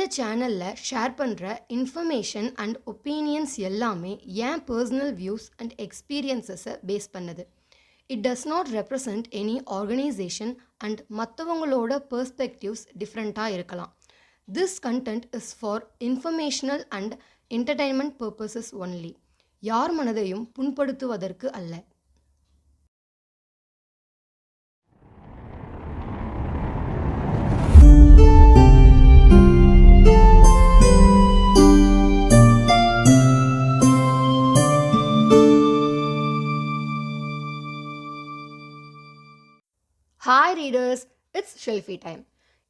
இந்த சேனலில் ஷேர் பண்ணுற இன்ஃபர்மேஷன் அண்ட் ஒப்பீனியன்ஸ் எல்லாமே என் பர்சனல் வியூஸ் அண்ட் எக்ஸ்பீரியன்ஸஸை பேஸ் பண்ணுது. It does not represent any organisation and மற்றவங்களோட பெர்ஸ்பெக்டிவ்ஸ் டிஃப்ரெண்ட்டாக இருக்கலாம். This content is for informational and entertainment purposes only. யார் மனதையும் புண்படுத்துவதற்கு அல்ல. Hi readers, it's Selby time.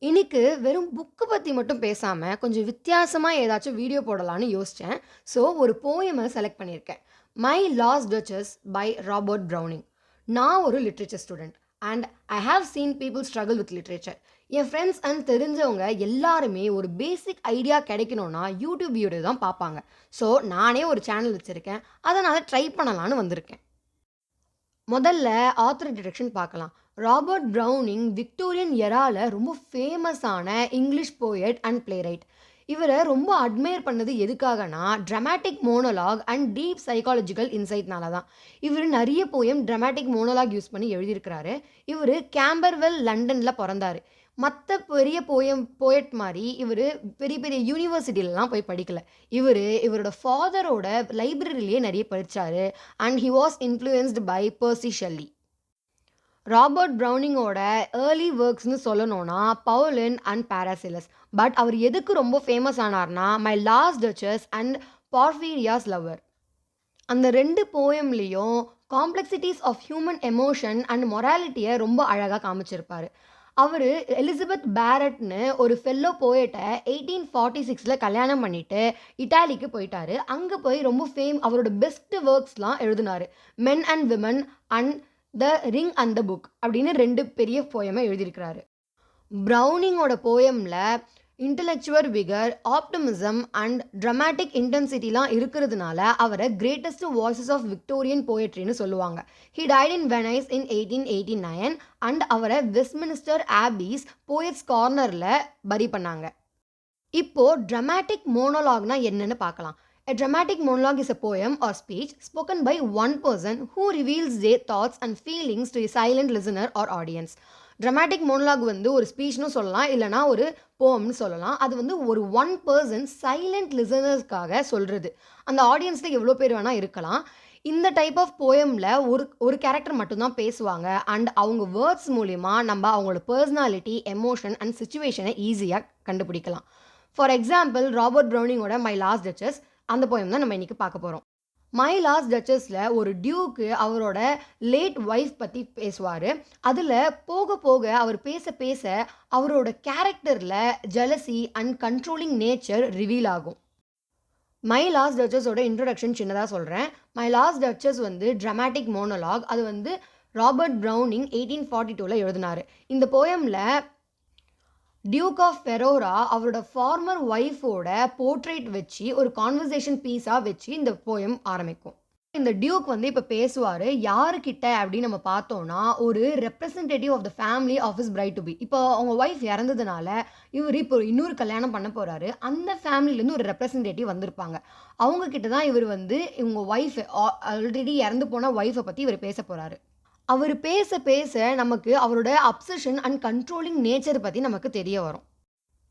இன்னைக்கு வெறும் புக்கு பற்றி மட்டும் பேசாமல் கொஞ்சம் வித்தியாசமாக ஏதாச்சும் வீடியோ போடலான்னு யோசித்தேன். ஸோ ஒரு போயமை செலக்ட் பண்ணியிருக்கேன். My last duchess by Robert Browning. நான் ஒரு literature student and I have seen people struggle with literature. என் ஃப்ரெண்ட்ஸ் அண்ட் தெரிஞ்சவங்க எல்லாருமே ஒரு பேசிக் ஐடியா கிடைக்கணும்னா யூடியூப் வீடியோ தான் பார்ப்பாங்க. ஸோ நானே ஒரு சேனல் வச்சுருக்கேன், அதனால் ட்ரை பண்ணலான்னு வந்திருக்கேன். முதல்ல ஆத்தர் இன்ட்ரடக்ஷன் பார்க்கலாம். ராபர்ட் ப்ரௌனிங் விக்டோரியன் எரால ரொம்ப ஃபேமஸான இங்கிலீஷ் போயட் அண்ட் பிளேரைட். இவரை ரொம்ப அட்மையர் பண்ணது எதுக்காகனா dramatic monologue and deep psychological இன்சைட்னால தான். இவர் நிறைய போயம் ட்ராமாட்டிக் மோனோலாக் யூஸ் பண்ணி எழுதியிருக்கிறாரு. இவர் கேம்பர்வெல் லண்டனில் பிறந்தார். மற்ற பெரிய போயட் மாதிரி இவர் பெரிய பெரிய யூனிவர்சிட்டிலலாம் போய் படிக்கலை. இவரோட ஃபாதரோட லைப்ரரியிலேயே நிறைய படித்தார் and he was influenced by Percy Shelley. Robert ப்ரௌனிங்கோட ஏர்லி ஒர்க்ஸ்னு சொல்லணும்னா பவுலின் அண்ட் பாராசிலஸ். பட் அவர் எதுக்கு ரொம்ப ஃபேமஸ் ஆனார்னா my last duchess and Porphyria's lover. அந்த ரெண்டு போயம்லேயும் complexities of human emotion and மொராலிட்டியை ரொம்ப அழகாக காமிச்சிருப்பார். அவர் எலிசபெத் பேரட்னு ஒரு ஃபெல்லோ போயட்டை 1846 கல்யாணம் பண்ணிட்டு இட்டாலிக்கு போயிட்டாரு. அங்கே போய் ரொம்ப அவரோட பெஸ்ட் ஒர்க்ஸ்லாம் எழுதினார். Men and women and the ring and the book அப்படின்னு ரெண்டு பெரிய போயமை எழுதியிருக்கிறாரு. ப்ரௌனிங்கோட போயமில் intellectual vigour, optimism and dramatic இன்டென்சிட்டிலாம் இருக்கிறதுனால அவரை கிரேட்டஸ்ட் வாய்ஸஸ் ஆஃப் விக்டோரியன் போயட்ரின்னு சொல்லுவாங்க. He died in Venice in 1889 and அவரை வெஸ்ட்மினிஸ்டர் ஆபீஸ் போயட்ஸ் கார்னரில் பரி பண்ணாங்க. இப்போது ட்ராமாட்டிக் மோனோலாக்னா என்னன்னு பார்க்கலாம். A dramatic monologue is a poem or speech spoken by one person who reveals their thoughts and feelings to a silent listener or audience. Dramatic monologue ஒரு ஸ்பீச்னு சொல்லலாம், இல்லைனா ஒரு போம்னு சொல்லலாம். அது ஒரு ஒன் பர்சன் சைலண்ட் லிசனர்ஸ்க்காக சொல்கிறது. அந்த ஆடியன்ஸில் எவ்வளோ பேர் வேணால் இருக்கலாம். இந்த டைப் ஆஃப் போயமில் ஒரு கேரக்டர் மட்டும்தான் பேசுவாங்க அண்ட் அவங்க வேர்ட்ஸ் மூலிமா நம்ம அவங்களோட பர்சனாலிட்டி, எமோஷன் அண்ட் சிச்சுவேஷனை ஈஸியாக கண்டுபிடிக்கலாம். ஃபார் எக்ஸாம்பிள் ராபர்ட் ப்ரௌனிங்கோட மை லாஸ்ட் டச்சஸ் அந்த போயம் தான் நம்ம இன்றைக்கி பார்க்க போகிறோம். மை லாஸ்ட் டச்சஸில் ஒரு டியூக்கு அவரோட லேட் ஒய்ஃப் பற்றி பேசுவார். அதில் போக போக அவர் பேச அவரோட கேரக்டரில் jealousy and controlling nature reveal ஆகும். மை லாஸ்ட் டச்சஸோட இன்ட்ரொடக்ஷன் சின்னதாக சொல்கிறேன். My last duchess dramatic monologue. அது ராபர்ட் ப்ரௌனிங் 1842 எழுதினார். இந்த போயமில் டியூக் ஆஃப் ஃபெரோரா அவரோட ஃபார்மர் ஒய்ஃபோட போர்ட்ரேட் வச்சு ஒரு கான்வர்சேஷன் பீஸாக வச்சு இந்த போயம் ஆரம்பிக்கும். இந்த டியூக் இப்போ பேசுவார். யாருக்கிட்ட அப்படின்னு நம்ம பார்த்தோன்னா ஒரு representative of the family of his bride to be. இப்போ அவங்க ஒய்ஃப் இறந்ததுனால இவர் இப்போ இன்னொரு கல்யாணம் பண்ண போகிறாரு. அந்த ஃபேமிலிலேருந்து ஒரு ரெப்ரசன்டேட்டிவ் வந்திருப்பாங்க. அவங்கக்கிட்ட தான் இவர் இவங்க ஒய்ஃப் ஆல்ரெடி இறந்து போன ஒய்ஃபை பற்றி இவர் பேச போகிறாரு. அவர் பேச நமக்கு அவரோட அப்சஷன் அண்ட் கண்ட்ரோலிங் நேச்சர் பற்றி நமக்கு தெரிய வரும்.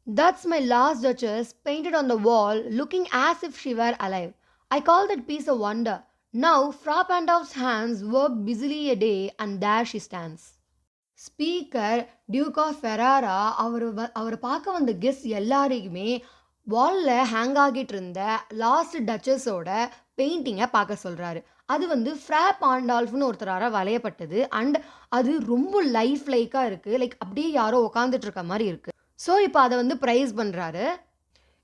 That's my last duchess painted on the wall looking as if she were alive. I call that piece a wonder. Now Fra Pandolf's hands work busily a day and there she stands. Speaker duke of Ferrara அவரை பார்க்க வந்த guest எல்லாரையுமே வாலில் hang ஆகிட்டு இருந்த last டச்சஸோட பெயிண்டிங்கை பார்க்க சொல்கிறாரு. அது ஃப்ரா பாண்டால்ஃப்னு ஒருத்தரால் வரையப்பட்டது அண்ட் அது ரொம்ப லைக்காக இருக்குது. அப்படியே யாரோ உட்காந்துட்டு இருக்க மாதிரி இருக்குது. ஸோ இப்போ அதை ப்ரைஸ் பண்ணுறாரு.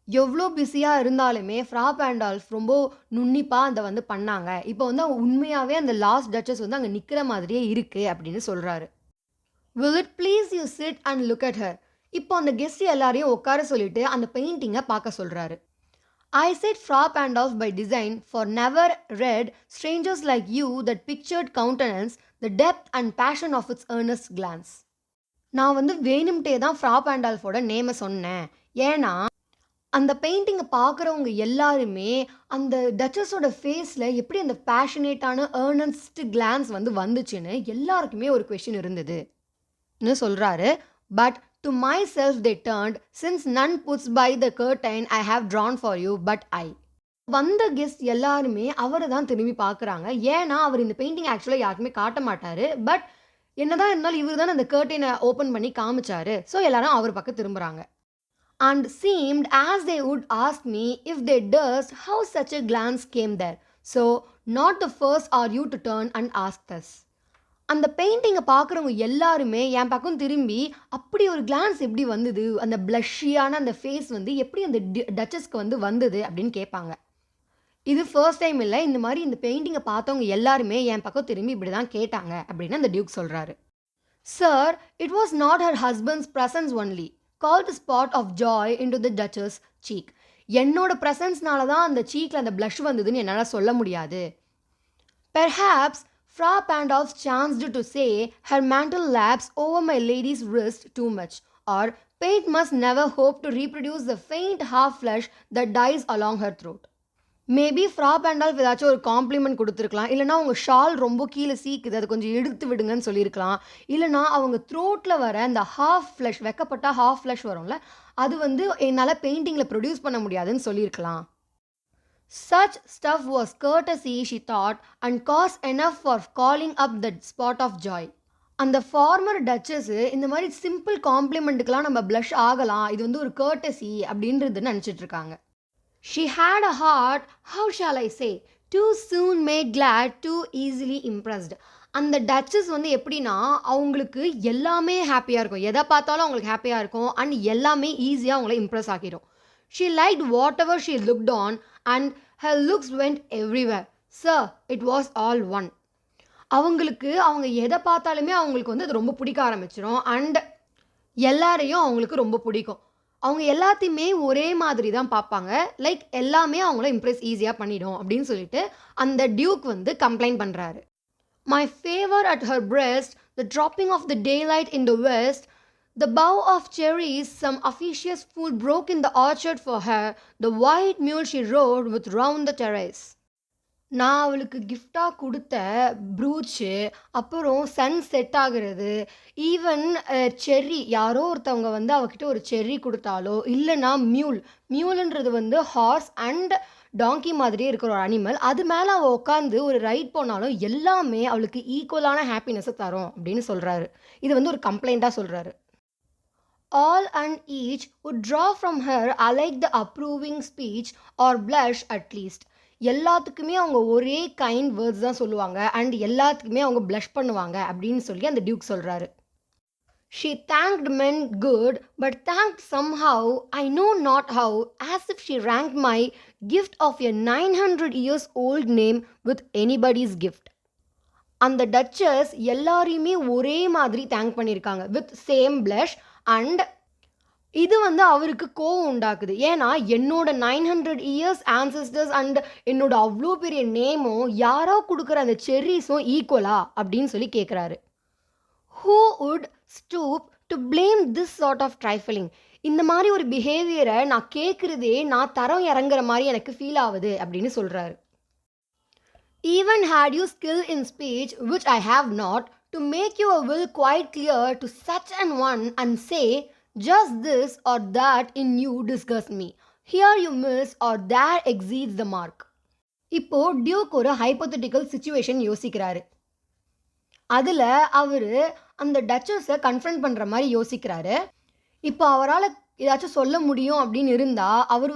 எவ்வளோ பிஸியாக இருந்தாலுமே ஃப்ரா பாண்டால்ஃப் ரொம்ப நுண்ணிப்பாக அதை பண்ணாங்க. இப்போ அவங்க உண்மையாகவே அந்த லாஸ்ட் டச்சஸ் அங்கே நிற்கிற மாதிரியே இருக்குது அப்படின்னு சொல்கிறாரு. Will it please you sit and look at her. இப்போ அந்த கெஸ்ட் எல்லாரையும் உட்கார சொல்லிட்டு அந்த பெயிண்டிங்கை பார்க்க சொல்கிறாரு. I said Fra Pandolf by design, for never read strangers like you that pictured countenance, the depth and passion of its earnest glance. நான் வேணும்ட்டே தான் ஃப்ரா பாண்டால்ஃபோட நேமை சொன்னேன். ஏன்னா அந்த பெயிண்டிங்க பார்க்குறவங்க எல்லாருமே, அந்த டச்சஸோட ஃபேஸ்ல எப்படி அந்த பேஷனேட்டான எர்னஸ்ட் கிளான்ஸ் வந்துச்சுன்னு எல்லாருக்குமே ஒரு கொஸ்டின் இருந்தது. ன்னு சொல்றாரு. But to myself they turned since none puts by the curtain I have drawn for you but I. வந்த கெஸ்ட் எல்லாருமே அவர தான் திரும்பி பார்க்குறாங்க. ஏன்னா, அவர் இந்த பெயிண்டிங் ஆக்சுவலா யாருக்குமே காட்ட மாட்டாரு. பட் என்னதான் இருந்தாலும் இவரு தானே அந்த கர்டைன ஓப்பன் பண்ணி காமிச்சாரு. ஸோ எல்லாரும் அவர் பக்கம் திரும்புறாங்க. And seemed as they would ask me if they durst how such a glance came there. So, not the first are you to turn and ask this. அந்த பெயிண்டிங்கை பார்க்குறவங்க எல்லாருமே என் பக்கம் திரும்பி அப்படி ஒரு கிளான்ஸ் எப்படி வந்தது, அந்த பிளஷ்ஷியான அந்த ஃபேஸ் எப்படி அந்த டச்சஸ்க்கு வந்தது அப்படின்னு கேட்பாங்க. இது ஃபர்ஸ்ட் டைம் இல்லை, இந்த மாதிரி இந்த பெயிண்டிங்கை பார்த்தவங்க எல்லாருமே என் பக்கம் திரும்பி இப்படி தான் கேட்டாங்க அப்படின்னு அந்த டியூக் சொல்கிறாரு. Sir, it was not her husband's presence only called a spot of joy into the duchess cheek. என்னோட ப்ரெசன்ஸ்னால தான் அந்த சீக்கில் அந்த ப்ளஷ் வந்ததுன்னு என்னால் சொல்ல முடியாது. Perhaps Fra Pandolf chanced to say her mantle laps over my lady's wrist too much, or paint must never hope to reproduce the faint half flush that dies along her throat. Maybe Fra Pandolf ஏதாச்சும் ஒரு complement கொடுத்துருக்கலாம். இல்லைனா அவங்க shawl ரொம்ப கீழே சீக்குது, அதை கொஞ்சம் எடுத்து விடுங்கன்னு சொல்லியிருக்கலாம். இல்லைனா அவங்க த்ரோட்டில் வர அந்த ஹாஃப் ஃப்ளஷ், வெக்கப்பட்டா ஹாஃப் ஃப்ளஷ் வரும்ல, அது என்னால் பெயிண்டிங்கில் ப்ரொடியூஸ் பண்ண முடியாதுன்னு சொல்லியிருக்கலாம். Such stuff was courtesy, she thought, and cause enough for calling up that spot of joy. அந்த ஃபார்மர் டச்சஸ் இந்த மாதிரி சிம்பிள் காம்ப்ளிமெண்ட்டுக்கெலாம் நம்ம ப்ளஷ் ஆகலாம், இது ஒரு கர்டசி அப்படின்றது நினச்சிட்டு இருக்காங்க. She had a heart, how shall I say, too soon made glad, too easily impressed. அந்த டச்சஸ் எப்படின்னா அவங்களுக்கு எல்லாமே ஹாப்பியாக இருக்கும், எதை பார்த்தாலும் அவங்களுக்கு ஹாப்பியாக இருக்கும், அண்ட் எல்லாமே ஈஸியாக அவங்கள இம்ப்ரெஸ் ஆகிடும். She liked whatever she looked on and her looks went everywhere. Sir, it was all one. அவங்க எதை பார்த்தாலுமே அவங்களுக்கு அது ரொம்ப பிடிக்க ஆரம்பிச்சிடும், அண்ட் எல்லாரையும் அவங்களுக்கு ரொம்ப பிடிக்கும். அவங்க எல்லாத்தையுமே ஒரே மாதிரி தான் பார்ப்பாங்க, லைக் எல்லாமே அவங்கள இம்ப்ரெஸ் ஈஸியாக பண்ணிடும் அப்படின்னு சொல்லிட்டு அந்த டியூக் கம்ப்ளைண்ட் பண்ணுறாரு. My favour at her breast, the dropping of the daylight in the west, the bough of cherries some officious fool broke in the orchard for her, the white mule she rode with round the terrace. நான் அவளுக்கு கிஃப்டாக கொடுத்த brooch, அப்புறம் sunset ஆகிறது, even cherry, யாரோ ஒருத்தவங்க அவகிட்ட ஒரு செர்ரி கொடுத்தாலோ, இல்லைனா மியூலுன்றது ஹார்ஸ் அண்ட் டாங்கி மாதிரியே இருக்கிற ஒரு அனிமல், அது மேலே அவள் உட்காந்து ஒரு ரைட் போனாலும் எல்லாமே அவளுக்கு ஈக்குவலான ஹாப்பினஸை தரும் அப்படின்னு சொல்கிறாரு. இது ஒரு கம்ப்ளைண்ட்டாக சொல்கிறாரு. All and each would draw from her alike the approving speech or blush at least. எல்லாத்துக்குமே அவங்க ஒரே கைண்ட் வேர்ட்ஸ் தான் சொல்லுவாங்க, அண்ட் எல்லாத்துக்குமே அவங்க ப்ளஷ் பண்ணுவாங்க அப்படின்னு சொல்லி அந்த டியூக் சொல்கிறாரு. She thanked men good, but thanked somehow, I know not how, as if she ranked my gift of a 900 years old name with anybody's gift. அந்த டச்சஸ் எல்லாரையுமே ஒரே மாதிரி தேங்க் பண்ணியிருக்காங்க வித் சேம் ப்ளஷ், அண்ட் இது அவருக்கு கோவம் உண்டாக்குது. ஏன்னா என்னோட 900 இயர்ஸ் ஆன்சஸ்டர்ஸ் அண்ட் என்னோட அவ்வளோ பெரிய நேமும் யாரோ கொடுக்குற அந்த செர்ரிஸும் ஈக்குவலா அப்படின்னு சொல்லி கேட்குறாரு. Who would stoop to blame this sort of trifling? இந்த மாதிரி ஒரு பிஹேவியரை நான் கேட்குறதே நான் தரம் இறங்குற மாதிரி எனக்கு ஃபீல் ஆகுது அப்படின்னு சொல்கிறாரு. Even had you skill in speech, which I have not, to make your will quite clear to such an one and say, just this or that in you disgusts me. Here you miss or there exceeds the mark. இப்போ Duke ஒரு hypothetical situation யோசிக்கிறாரு. அதில் அவர் அந்த டச்சஸை confront பண்ணுற மாதிரி யோசிக்கிறாரு. இப்போ அவரால் ஏதாச்சும் சொல்ல முடியும் அப்படின்னு இருந்தால் அவர்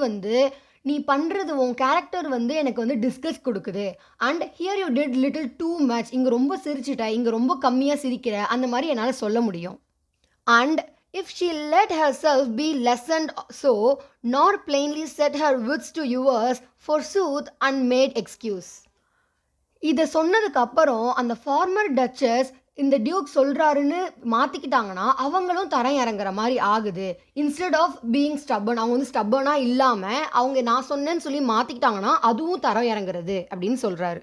நீ பண்ணுறது உன் கேரக்டர் எனக்கு டிஸ்கஸ் கொடுக்குது, and here you did little too much, இங்கே ரொம்ப சிரிச்சிட்ட, இங்கே ரொம்ப கம்மியாக சிரிக்கிற, அந்த மாதிரி என்னால் சொல்ல முடியும். And if she let herself be lessened so, nor plainly set her wits to yours, forsooth, and made excuse. இதை சொன்னதுக்கு அப்புறம் அந்த ஃபார்மர் டச்சஸ் இந்த டியூக் சொல்கிறாருன்னு மாற்றிக்கிட்டாங்கன்னா அவங்களும் தரம் இறங்குற மாதிரி ஆகுது. இன்ஸ்டெட் ஆஃப் பீயிங் ஸ்டப்பர்ன், அவங்க ஸ்டப்பர்னாக இல்லாமல் அவங்க நான் சொன்னேன்னு சொல்லி மாற்றிக்கிட்டாங்கன்னா அதுவும் தரம் இறங்குறது அப்படின்னு சொல்கிறாரு.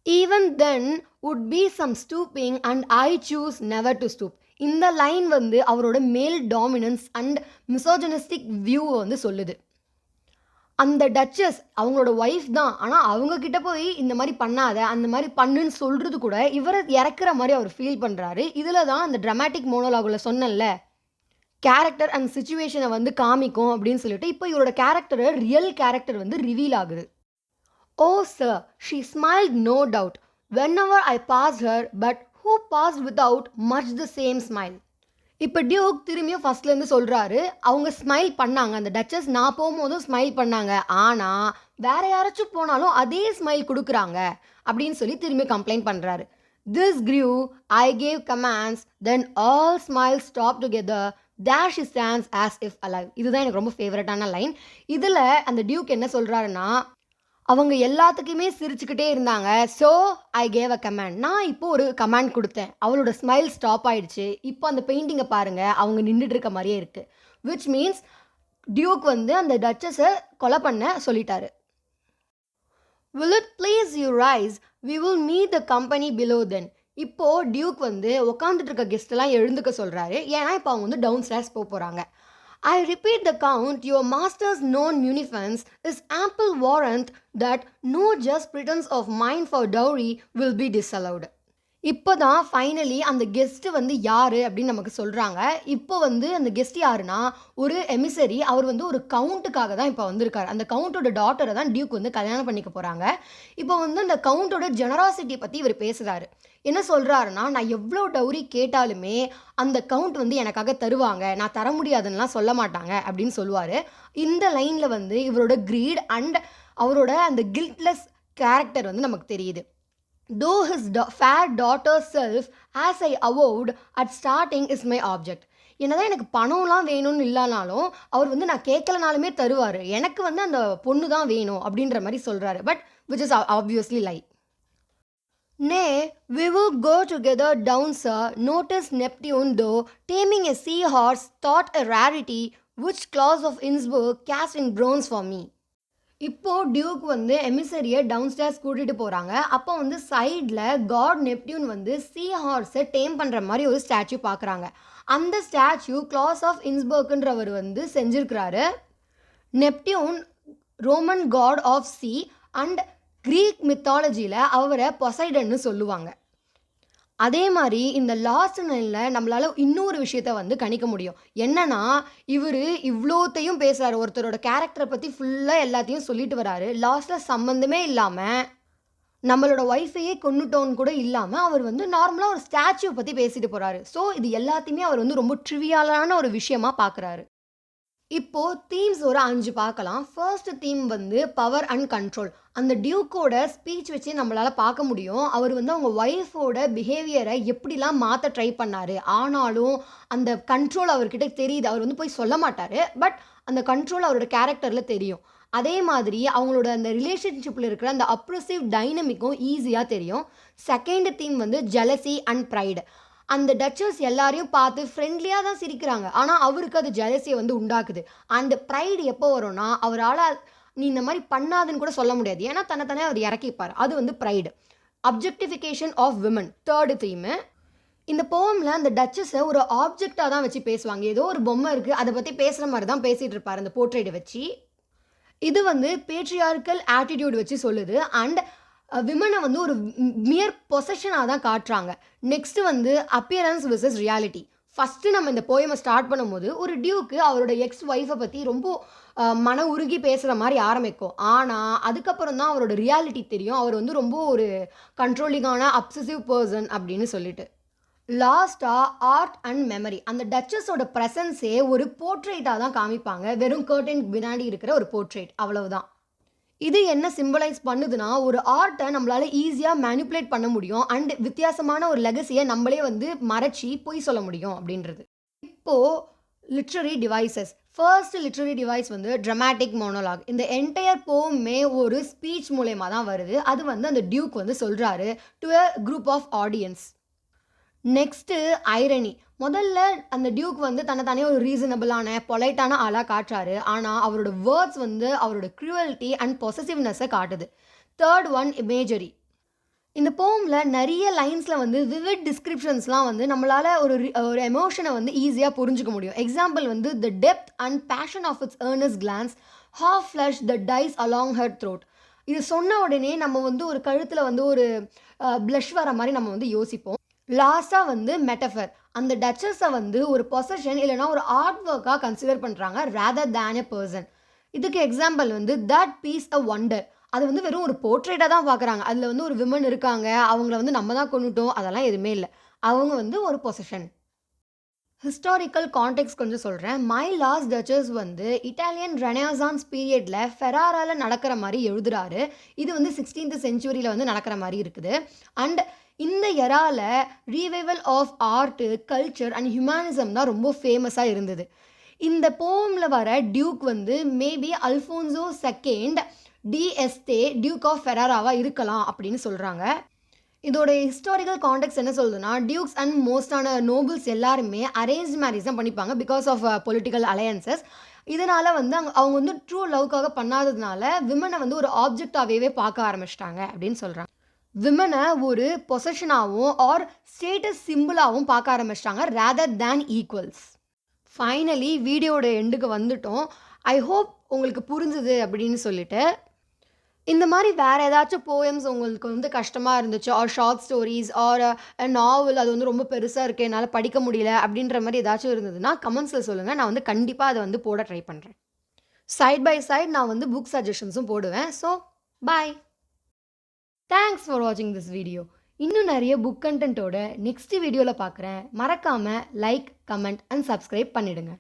Even then would be some stooping and I choose never to stoop. இந்த லைன் அவரோட மேல் டாமினன்ஸ் அண்ட் மிசோஜனிஸ்டிக் வியூவை சொல்லுது. அந்த டச்சஸ் அவங்களோட ஒய்ஃப் தான். ஆனா, அவங்க கிட்ட போய் இந்த மாரி பண்ணாத, அந்த மாரி பண்ணுன்னு சொல்றது கூட இவர இறக்குற மாரி அவர் ஃபீல் பண்றாரு. இதுல தான் அந்த டிராமாட்டிக் மோனோலாக்ல சொன்னேன்ல, கேரக்டர் அண்ட் சிச்சுவேஷன வந்து காமிக்கும் அப்படின்னு சொல்லிட்டு, இப்போ இவரோட ரியல் கேரக்டர் வந்து ரிவீல் ஆகுது. "Oh sir, she smiled no doubt, whenever I passed her, but who passed without much the same smile?" இப்போ டியூக் திரும்பியும் ஃபர்ஸ்ட்லேருந்து சொல்கிறாரு, அவங்க ஸ்மைல் பண்ணாங்க, அந்த டச்சஸ் நான் போகும்போதும் ஸ்மைல் பண்ணாங்க, ஆனால் வேற யாராச்சும் போனாலும் அதே ஸ்மைல் கொடுக்குறாங்க அப்படின்னு சொல்லி திரும்பி கம்ப்ளைண்ட் பண்ணுறாரு. "This grew, I gave commands, then all smiles stopped together, there she stands as if alive." இதுதான் எனக்கு ரொம்ப ஃபேவரட்டான லைன். இதில் அந்த டியூக் என்ன சொல்கிறாருன்னா, அவங்க எல்லாத்துக்குமே சிரிச்சுக்கிட்டே இருந்தாங்க. So I gave a command. நான் இப்போ ஒரு கமாண்ட் கொடுத்தேன். அவளோட ஸ்மைல் ஸ்டாப் ஆயிடுச்சு. இப்போ அந்த பெயிண்டிங்கை பாருங்க, அவங்க நின்றுட்டு இருக்க மாதிரியே இருக்கு. விச் மீன்ஸ் டியூக் வந்து அந்த டச்சஸை கொலை பண்ண சொல்லிட்டாரு. "Will it please you rise? We will meet the company below then." இப்போ டியூக் வந்து உட்காந்துட்டு இருக்க கெஸ்ட் எல்லாம் எழுந்துக்க சொல்றாரு. ஏன்னா இப்போ அவங்க வந்து டவுன் ஸ்டேர்ஸ் போறாங்க. "I repeat the count, your master's known munificence is ample warrant that no just pretense of mine for dowry will be disallowed." இப்போ தான் ஃபைனலி அந்த கெஸ்ட் வந்து யாரு அப்படின்னு நமக்கு சொல்றாங்க. இப்போ வந்து அந்த கெஸ்ட் யாருன்னா, ஒரு எமிசரி. அவர் வந்து ஒரு கவுண்ட்டுக்காக தான் இப்போ வந்திருக்காரு. அந்த கவுண்டோட டாட்டரை தான் டியூக் வந்து கல்யாணம் பண்ணிக்க போறாங்க. இப்போ வந்து அந்த கவுண்டோட ஜெனராசிட்டி பத்தி இவர் பேசுறாரு. என்ன சொல்றாருன்னா, நான் எவ்வளோ டவுரி கேட்டாலுமே அந்த கவுண்ட் வந்து எனக்காக தருவாங்க, நான் தர முடியாதுன்னுலாம் சொல்ல மாட்டாங்க அப்படின்னு சொல்லுவாரு. இந்த லைன்ல வந்து இவரோட கிரீட் அண்ட் அவரோட அந்த கில்ட்லெஸ் கேரக்டர் வந்து நமக்கு தெரியுது. "Though his fair daughter's self, as I avowed at starting, is my object." என்னதான் எனக்கு பணம்லாம் வேணும்னு இல்லைனாலும் அவர் வந்து நான் கேட்கலனாலுமே தருவார், எனக்கு வந்து அந்த பொண்ணு தான் வேணும் அப்படின்ற மாதிரி சொல்கிறாரு. But which is obviously lie. "Nay, we will go together down, sir. Notice Neptune, though taming a seahorse thought a rarity, which Claus of Innsbruck cast in bronze for me." இப்போ டியூக் வந்து எமிசரியை down stairs கூட்டிகிட்டு போகிறாங்க. அப்போ வந்து சைடில் God Neptune வந்து சீ ஹார்ஸை dam பண்ணுற மாதிரி ஒரு ஸ்டாச்சு பார்க்குறாங்க. அந்த ஸ்டாச்சு கிளாஸ் ஆஃப் இன்ஸ்பர்க்ன்றவர் வந்து செஞ்சுருக்கிறாரு. Neptune Roman god of sea and Greek மித்தாலஜியில் அவரை பொசைடன்னு சொல்லுவாங்க. அதே மாதிரி இந்த லாஸ்ட் லைனில் நம்மளால் இன்னொரு விஷயத்த வந்து கணிக்க முடியும். என்னன்னா, இவர் இவ்வளோத்தையும் பேசுகிறாரு, ஒருத்தரோட கேரக்டரை பற்றி ஃபுல்லாக எல்லாத்தையும் சொல்லிட்டு வராரு. லாஸ்ட்டில் சம்மந்தமே இல்லாமல் நம்மளோட ஒய்ஃபையே கொன்னுட்டோன்னு கூட இல்லாமல் அவர் வந்து நார்மலாக ஒரு ஸ்டாச்சுவை பற்றி பேசிட்டு போகிறாரு. ஸோ இது எல்லாத்தையுமே அவர் வந்து ரொம்ப ட்ரிவியலான ஒரு விஷயமா பார்க்குறாரு. இப்போ தீம்ஸ் ஒரு 5 பார்க்கலாம். ஃபர்ஸ்ட் தீம் வந்து பவர் அண்ட் கண்ட்ரோல். அந்த டியூக்கோட ஸ்பீச் வச்சு நம்மளால் பார்க்க முடியும். அவர் வந்து அவங்க ஒய்ஃபோட பிஹேவியரை எப்படிலாம் மாற்ற ட்ரை பண்ணார். ஆனாலும் அந்த கண்ட்ரோல் அவர்கிட்ட தெரியுது. அவர் வந்து போய் சொல்ல மாட்டார். பட் அந்த கண்ட்ரோல் அவரோட கேரக்டரில் தெரியும். அதே மாதிரி அவங்களோட அந்த ரிலேஷன்ஷிப்பில் இருக்கிற அந்த அப்ரெசிவ் டைனமிக்கும் ஈஸியாக தெரியும். செகண்ட் தீம் வந்து ஜெலசி அண்ட் ப்ரைடு. அந்த டச்சஸ் எல்லாரையும் பார்த்து ஃப்ரெண்ட்லியாக தான் சிரிக்கிறாங்க. ஆனால் அவருக்கு அது ஜெலசியை வந்து உண்டாக்குது. அண்ட் ப்ரைடு எப்போ வரும்னா, அவரால் நீ இந்த மாதிரி பண்ணாதுன்னு கூட சொல்ல முடியாது. ஏன்னா தன்னை அவர் இறக்கிப்பார். அது வந்து pride. Objectification of women third theme. இந்த போமில் அந்த டச்சஸை ஒரு ஆப்ஜெக்டாக தான் வச்சு பேசுவாங்க. ஏதோ ஒரு பொம்மை இருக்குது, அதை பற்றி பேசுகிற மாதிரி தான் பேசிகிட்டு இருப்பார் அந்த போர்ட்ரேட்டை வச்சு. இது வந்து பேட்ரியார்க்கல் ஆட்டிடியூட் வச்சு சொல்லுது. அண்ட் விமனை வந்து ஒரு மியர் பொசஷனாக தான் காட்டுறாங்க. நெக்ஸ்ட்டு வந்து அப்பியரன்ஸ் விசஸ் ரியாலிட்டி. ஃபஸ்ட்டு நம்ம இந்த போயமை ஸ்டார்ட் பண்ணும்போது ஒரு டியூக்கு அவரோட எக்ஸ் ஒய்ஃபை பற்றி ரொம்ப மன உருகி பேசுகிற மாதிரி ஆரம்பிக்கும். ஆனால் அதுக்கப்புறம் தான் அவரோட ரியாலிட்டி தெரியும். அவர் வந்து ரொம்ப ஒரு கண்ட்ரோலிங்கான அப்சசிவ் பர்சன் அப்படின்னு சொல்லிட்டு. லாஸ்ட்டாக ஆர்ட் அண்ட் மெமரி. அந்த டச்சஸோட ப்ரெசன்ஸே ஒரு போர்ட்ரேட்டாக தான் காமிப்பாங்க. வெறும் கர்டன் பின்னாடி இருக்கிற ஒரு போர்ட்ரேட், அவ்வளவுதான். இது என்ன சிம்பலைஸ் பண்ணுதுன்னா, ஒரு ஆர்ட்டை நம்மளால் ஈஸியாக மேனிப்புலேட் பண்ண முடியும். அண்ட் வித்தியாசமான ஒரு லெகசியை நம்மளே வந்து மறைச்சி பொய் சொல்ல முடியும் அப்படின்றது. இப்போது literary devices. First literary device வந்து ட்ராமாட்டிக் மோனோலாக். இந்த என்டையர் போமே ஒரு ஸ்பீச் மூலயமா தான் வருது. அது வந்து அந்த டியூக் வந்து சொல்கிறாரு to a group of audience. Next irony. முதல்ல அந்த டியூக் வந்து தன்னை ஒரு ரீசனபிளான பொலைட்டான ஆளாக காட்டுறாரு. ஆனால் அவரோட வேர்ட்ஸ் வந்து அவரோட க்ரூவல்ட்டி அண்ட் பொசசிவ்னஸை காட்டுது. Third one imagery. இந்த போம்ல நெறைய லைன்ஸ்ல வந்து விவிட் டிஸ்கிரிப்ஷன்ஸ்லாம் வந்து நம்மளால ஒரு எமோஷன வந்து ஈஸியா புரிஞ்சுக்க முடியும். எக்ஸாம்பிள் வந்து "the depth and passion of its earnest glance, half flush that dies along her throat." இது சொன்ன உடனே நம்ம வந்து ஒரு கழுத்துல வந்து ஒரு ப்ளஷ் வர மாரி நம்ம வந்து யோசிப்போம். லாஸ்ட்டா வந்து மெட்டஃபர். அந்த டச்சஸ வந்து ஒரு பொசஷன் இல்லன்னா ஒரு ஆர்ட் ஒர்க்கா கன்சிடர் பண்றாங்க ராதர் தேன் எ பெர்சன். இதுக்கு எக்ஸாம்பிள் வந்து "தட் பீஸ் அ வண்டர்." அது வந்து வெறும் ஒரு போர்ட்ரேட்டா தான் பார்க்குறாங்க. அதுல வந்து ஒரு விமன் இருக்காங்க. அவங்கள வந்து நம்ம தான் கொன்னுட்டோம். அதெல்லாம் எதுவுமே இல்ல. அவங்க வந்து ஒரு பொசஷன். ஹிஸ்டாரிக்கல் கான்டெக்ஸ்ட் கொஞ்சம் சொல்றேன். மை லாஸ்ட் டச்சஸ் வந்து இட்டாலியன் ரெனசான்ஸ் பீரியட்ல ஃபெராரால நடக்கிற மாரி எழுதுறாரு. இது வந்து 16th செஞ்சுரியில வந்து நடக்கிற மாரி இருக்குது. அண்ட் இந்த எரால revival of art, culture and humanism தான் ரொம்ப ஃபேமஸா இருந்தது. இந்த போம்ல வர டியூக் வந்து maybe Alfonso second d'Este duke of ஃபெராராவா இருக்கலாம் அப்படின்னு சொல்றாங்க. இதோட ஹிஸ்டாரிக்கல் கான்டெக்ஸ்ட் என்ன சொல்லுதுன்னா, டியூக்ஸ் அண்ட் மோஸ்ட்டான நோபல்ஸ் எல்லாருமே அரேஞ்ச் மேரேஜ் தான் பண்ணிப்பாங்க. Because of political alliances. இதனால வந்து அவங்க வந்து ட்ரூ லவ்க்காக பண்ணாததுனால, விமன வந்து ஒரு ஆப்ஜெக்ட்டாவே பார்க்க ஆரம்பிச்சுட்டாங்க அப்படின்னு சொல்றாங்க. விமன ஒரு பொசஷனாவும் ஆர் ஸ்டேட்டஸ் சிம்பிளாவும் பார்க்க ஆரம்பிச்சுட்டாங்க ராதர் தேன் ஈக்குவல்ஸ். ஃபைனலி வீடியோட எண்டுக்கு வந்துட்டோம். ஐ ஹோப் உங்களுக்கு புரிஞ்சுது அப்படின்னு சொல்லிட்டு. இந்த மாரி வேற ஏதாச்சும் போயம்ஸ் உங்களுக்கு வந்து கஷ்டமா இருந்துச்சு, ஆர் ஷார்ட் ஸ்டோரீஸ் ஆர் நாவல் அது வந்து ரொம்ப பெருசா இருக்கு, என்னால படிக்க முடியல அப்படின்ற மாரி ஏதாச்சும் இருந்ததுன்னா, கமெண்ட்ஸ்ல சொல்லுங்க. நான் வந்து கண்டிப்பா அத வந்து போட ட்ரை பண்றேன். சைட் பை சைட் நான் வந்து புக் சஜஷன்ஸும் போடுவேன். So, bye. தேங்க்ஸ் ஃபார் வாட்சிங் திஸ் வீடியோ. இன்னும் நெறைய புக் கன்டென்ட்டோட நெக்ஸ்ட் வீடியோல பார்க்குறேன். மறக்காம லைக், கமெண்ட் அண்ட் சப்ஸ்கிரைப் பண்ணிடுங்க.